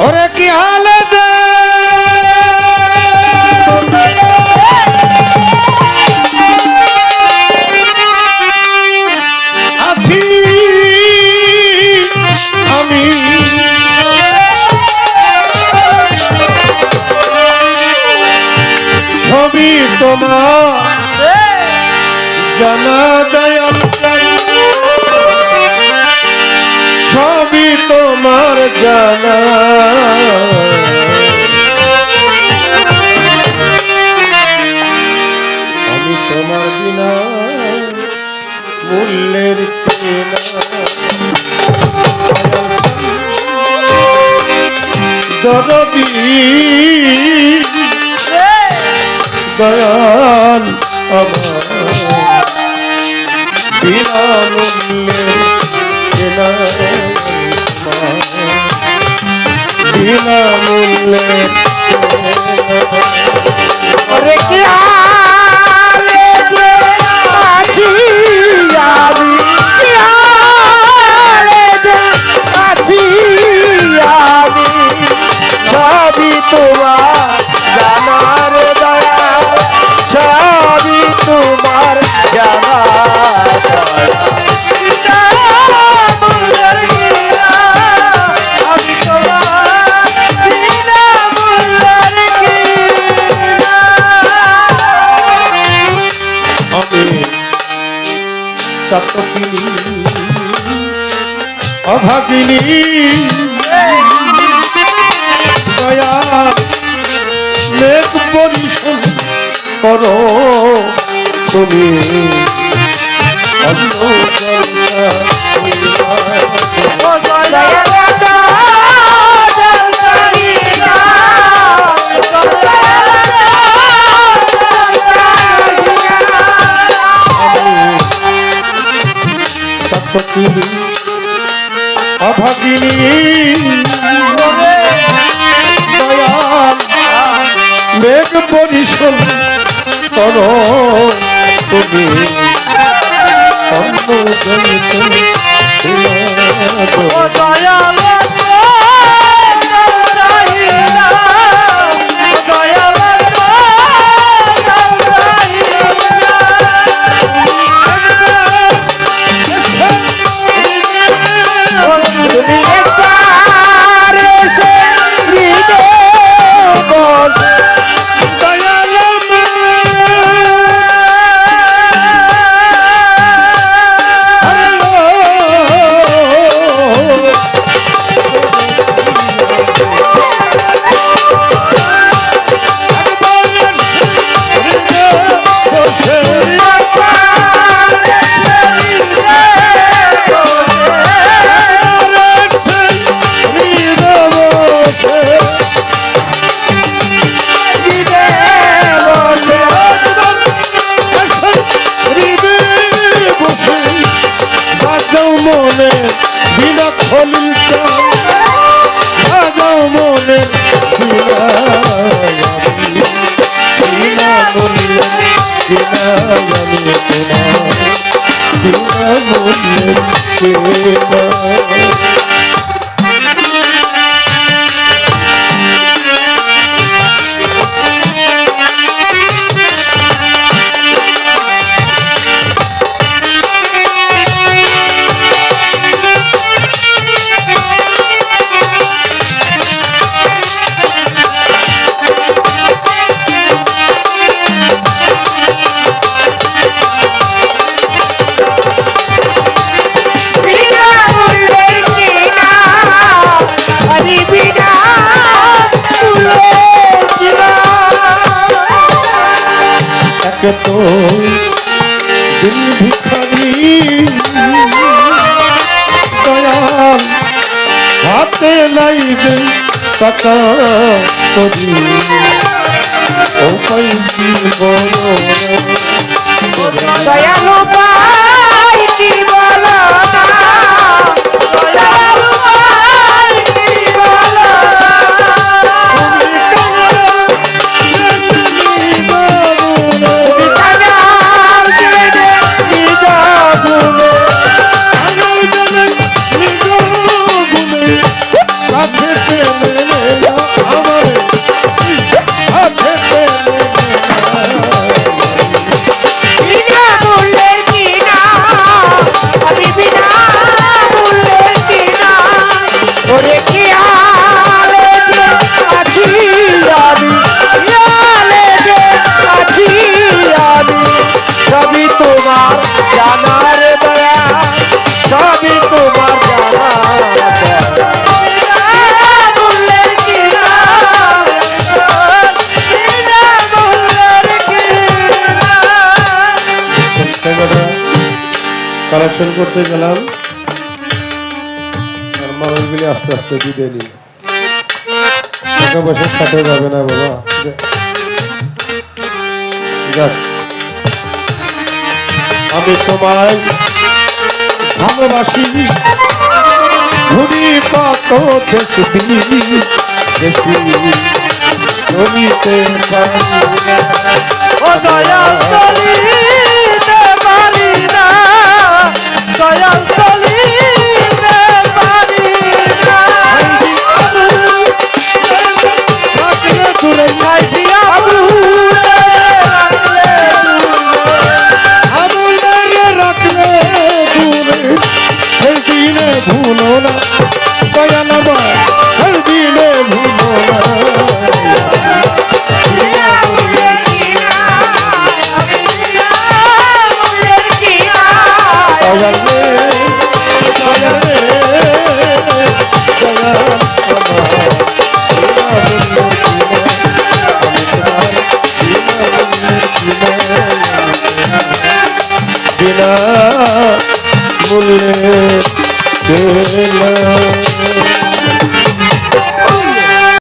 ওরে কি হালে দে আছি আমি ছবি তোমার জানা দয়াল ছবি তোমার জানা আমি তোমার বিনা মূল্যের কেনা দরদি দয়াল আমার বিনা মূল্যের কেনা বিনা মূল্যের ওরে কি হালে যে আছি আমি কি হালে যে আছি আমি সবই তোমার জানার দয়া সবই তোমার জানার সতকিনী অভাগিনী দয়া মেঘ পরিশোধ করো তুমি অন্য সতকিনী অভাগিনী দয়াল মেঘ পরিশোধ করো তুমি মনে বিনা খলিল চান বাজাও মনে বিনা মূল্য বিনা আমি তোমার বিনা মূল্যের কেনা তো দিন ভিখারি দয়াল হাতে লাইবে টাকা করি ও পাইছি বড় দয়ালু পাইছি বলো দয়ালু পাইছি বলো কাছে পেলে দর্শন করতে গেলাম আর মানুষগুলি আস্তে আস্তে বিদায় নিল। টাকা পয়সার সাথে যাবে না বাবা। যাক, আমি তোমায় ভালোবাসি, ঘুরি কত দেশ দেশি চলিতে পারি না। ও দয়াল চলিতে পারি না, দয়াল চলিতে পারি না। রাখলে দূরে আইডিয়া ভুলে রাখলে আবুলে রাখলে দূরে, সেই দিনে ভুলো না দয়াল আমার, সেই দিনে ভুলো না। দয়াল রে, দয়াল রে, দয়াল আমার।